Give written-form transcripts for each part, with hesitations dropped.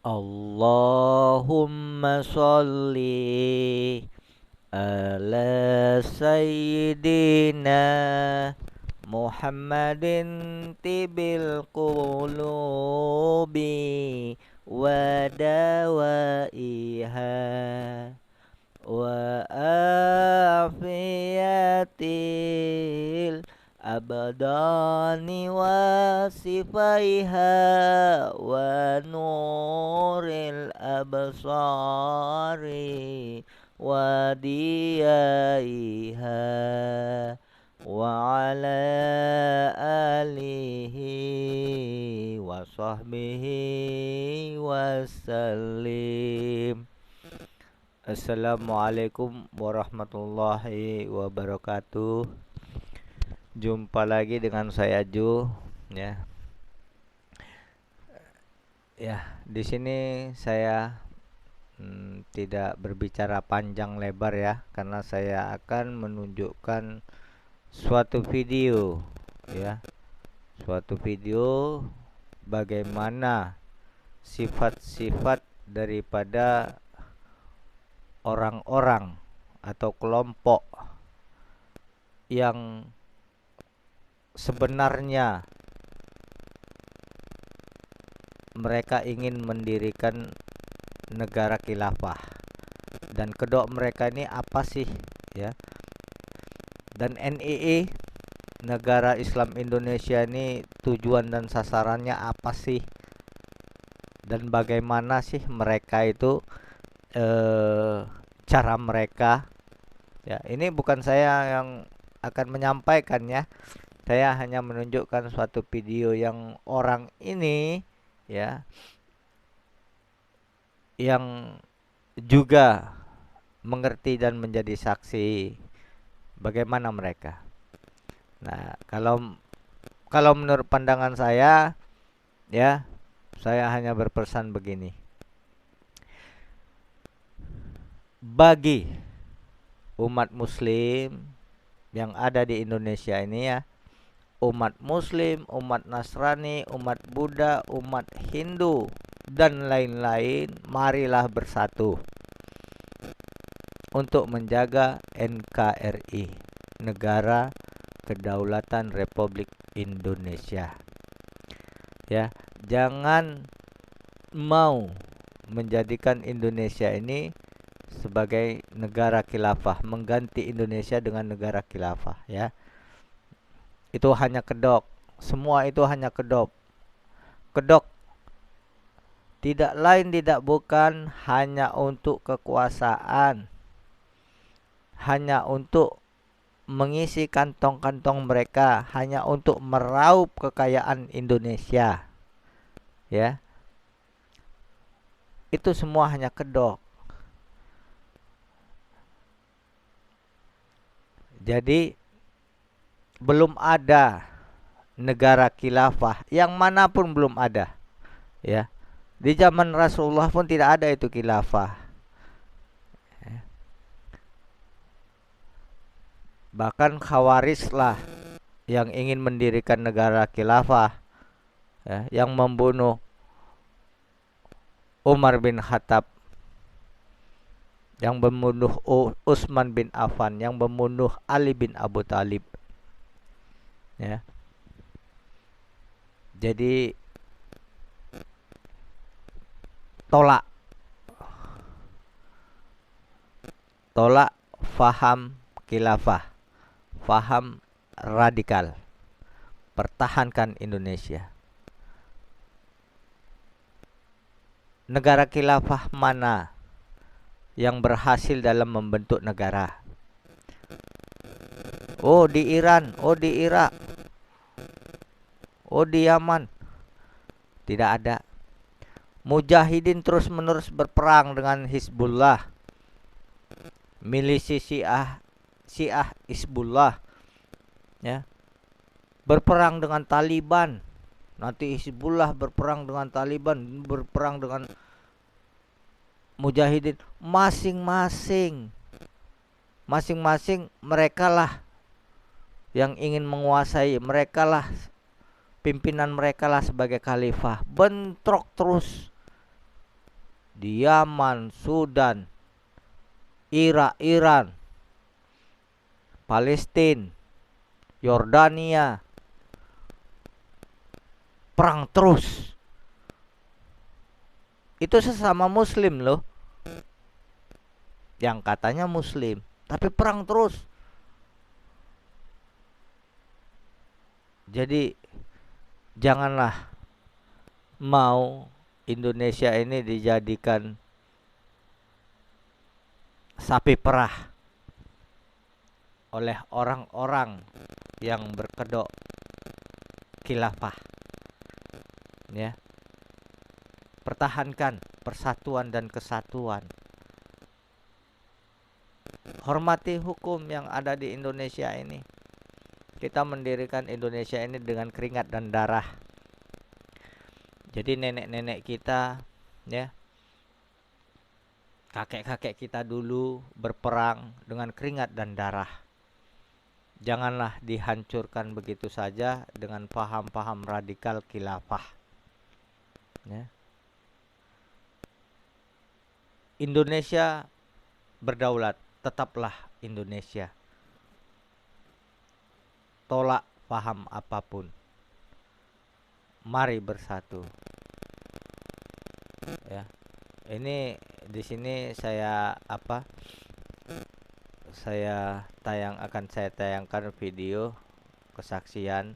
Allahumma sholli ala sayyidina Muhammadin tibil qulubi wa dawaiha wa afiyatil abadani wa sifaiha wa nuril absari wa diyaiha wa ala alihi wa sahbihi wa sallim. Assalamualaikum warahmatullahi wabarakatuh. Jumpa lagi dengan saya Ju, ya. Di sini saya tidak berbicara panjang lebar ya, karena saya akan menunjukkan suatu video, ya. Suatu video bagaimana sifat-sifat daripada orang-orang atau kelompok yang sebenarnya mereka ingin mendirikan negara khilafah, dan kedok mereka ini apa sih, ya. Dan NII, Negara Islam Indonesia, ini tujuan dan sasarannya apa sih, dan bagaimana sih mereka itu cara mereka, ya. Ini bukan saya yang akan menyampaikan, ya. Saya hanya menunjukkan suatu video yang orang ini, ya, yang juga mengerti dan menjadi saksi bagaimana mereka. Nah, kalau menurut pandangan saya, ya, saya hanya berpesan begini. Bagi umat muslim yang ada di Indonesia ini, ya, umat muslim, umat Nasrani, umat Buddha, umat Hindu, dan lain-lain, marilah bersatu untuk menjaga NKRI, Negara Kedaulatan Republik Indonesia. Ya, jangan mau menjadikan Indonesia ini sebagai negara khilafah, mengganti Indonesia dengan negara khilafah, ya. Itu hanya kedok. Semua itu hanya kedok. Kedok tidak lain tidak bukan hanya untuk kekuasaan, hanya untuk mengisi kantong-kantong mereka, hanya untuk meraup kekayaan Indonesia, ya. Itu semua hanya kedok. Jadi belum ada negara khilafah, yang manapun belum ada, ya. Di zaman Rasulullah pun tidak ada itu khilafah. Bahkan Khawarij lah yang ingin mendirikan negara khilafah, ya, yang membunuh Umar bin Khattab, yang membunuh Utsman bin Affan, yang membunuh Ali bin Abu Thalib, ya. Jadi tolak faham khilafah, faham radikal, pertahankan Indonesia. Negara khilafah mana yang berhasil dalam membentuk negara? Oh, di Iran, oh di Irak, oh di Yaman. Tidak ada. Mujahidin terus-menerus berperang dengan Hizbullah, milisi Syiah Hizbullah, ya. Berperang dengan Taliban. Nanti Hizbullah berperang dengan Taliban, berperang dengan Mujahidin. Masing-masing mereka lah yang ingin menguasai, mereka lah pimpinan, mereka lah sebagai khalifah. Bentrok terus, di Yaman, Sudan, Irak, Iran, Palestina, Yordania, perang terus. Itu sesama muslim loh, yang katanya muslim, tapi perang terus. Jadi janganlah mau Indonesia ini dijadikan sapi perah oleh orang-orang yang berkedok khilafah. Ya. Pertahankan persatuan dan kesatuan. Hormati hukum yang ada di Indonesia ini. Kita mendirikan Indonesia ini dengan keringat dan darah. Jadi nenek-nenek kita, ya, kakek-kakek kita dulu berperang dengan keringat dan darah. Janganlah dihancurkan begitu saja dengan paham-paham radikal khilafah. Ya. Indonesia berdaulat, tetaplah Indonesia. Tolak paham apapun. Mari bersatu. Ya. Ini di sini saya tayangkan video kesaksian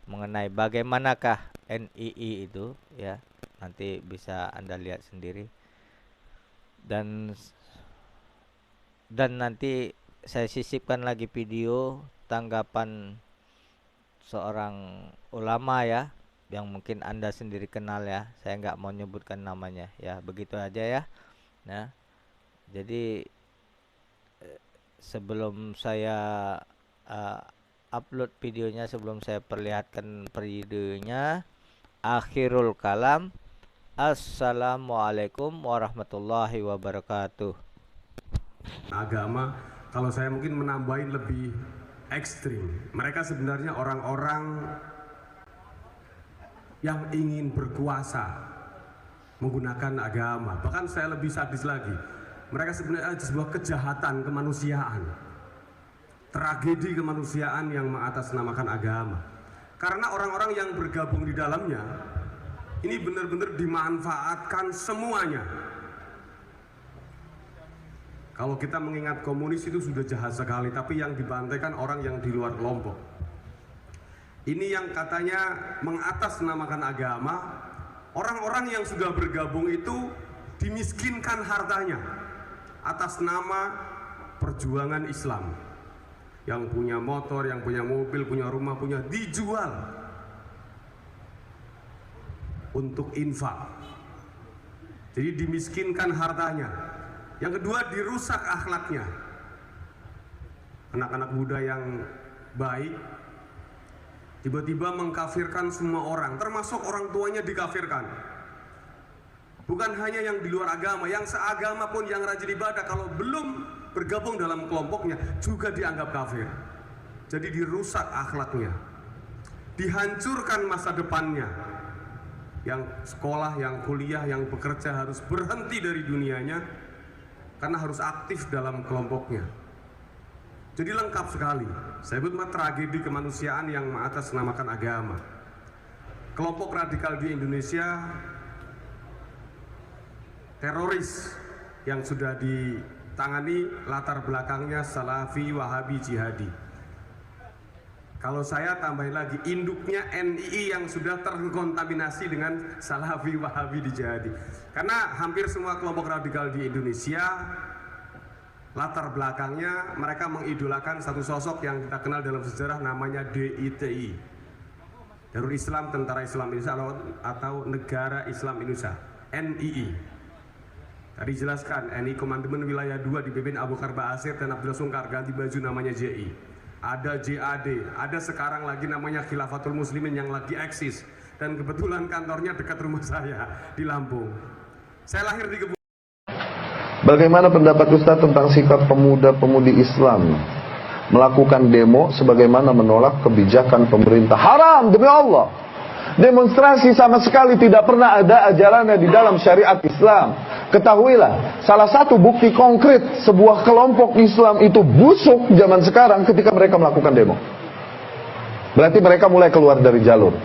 mengenai bagaimanakah NII itu, ya. Nanti bisa Anda lihat sendiri. Dan nanti saya sisipkan lagi video tanggapan seorang ulama, ya, yang mungkin Anda sendiri kenal, ya. Saya nggak mau nyebutkan namanya, ya. Begitu aja, ya. Nah, jadi sebelum saya upload videonya, sebelum saya perlihatkan videonya, akhirul kalam, assalamualaikum warahmatullahi wabarakatuh. Agama, kalau saya mungkin menambahin lebih ekstrim. Mereka sebenarnya orang-orang yang ingin berkuasa menggunakan agama. Bahkan saya lebih sadis lagi. Mereka sebenarnya sebuah kejahatan kemanusiaan, tragedi kemanusiaan yang mengatasnamakan agama. Karena orang-orang yang bergabung di dalamnya ini benar-benar dimanfaatkan semuanya. Kalau kita mengingat komunis itu sudah jahat sekali, tapi yang dibantaikan orang yang di luar kelompok. Ini yang katanya mengatasnamakan agama, orang-orang yang sudah bergabung itu dimiskinkan hartanya atas nama perjuangan Islam. Yang punya motor, yang punya mobil, punya rumah, punya dijual untuk infak. Jadi dimiskinkan hartanya. Yang kedua, dirusak akhlaknya. Anak-anak muda yang baik tiba-tiba mengkafirkan semua orang, termasuk orang tuanya dikafirkan. Bukan hanya yang di luar agama, yang seagama pun, yang rajin ibadah, kalau belum bergabung dalam kelompoknya juga dianggap kafir. Jadi dirusak akhlaknya, dihancurkan masa depannya. Yang sekolah, yang kuliah, yang bekerja harus berhenti dari dunianya karena harus aktif dalam kelompoknya. Jadi lengkap sekali. Saya sebut tragedi kemanusiaan yang mengatasnamakan agama. Kelompok radikal di Indonesia, teroris yang sudah ditangani latar belakangnya Salafi, Wahabi, Jihadi. Kalau saya tambahin lagi, induknya NII yang sudah terkontaminasi dengan Salafi, Wahabi, Jihadi. Karena hampir semua kelompok radikal di Indonesia, latar belakangnya mereka mengidolakan satu sosok yang kita kenal dalam sejarah, namanya DITI, Darul Islam Tentara Islam Indonesia atau Negara Islam Indonesia, NII. Tadi jelaskan, NII Komandemen Wilayah 2 dipimpin Abu Bakar Ba'asyir dan Abdullah Sungkar, ganti baju namanya JI. Ada JAD, ada sekarang lagi namanya Khilafatul Muslimin yang lagi eksis, dan kebetulan kantornya dekat rumah saya di Lampung. Saya lahir di Kebun. Bagaimana pendapat Ustaz tentang sikap pemuda-pemudi Islam melakukan demo sebagaimana menolak kebijakan pemerintah? Haram demi Allah. Demonstrasi sama sekali tidak pernah ada ajarannya di dalam syariat Islam. Ketahuilah, salah satu bukti konkret sebuah kelompok Islam itu busuk zaman sekarang ketika mereka melakukan demo. Berarti mereka mulai keluar dari jalur.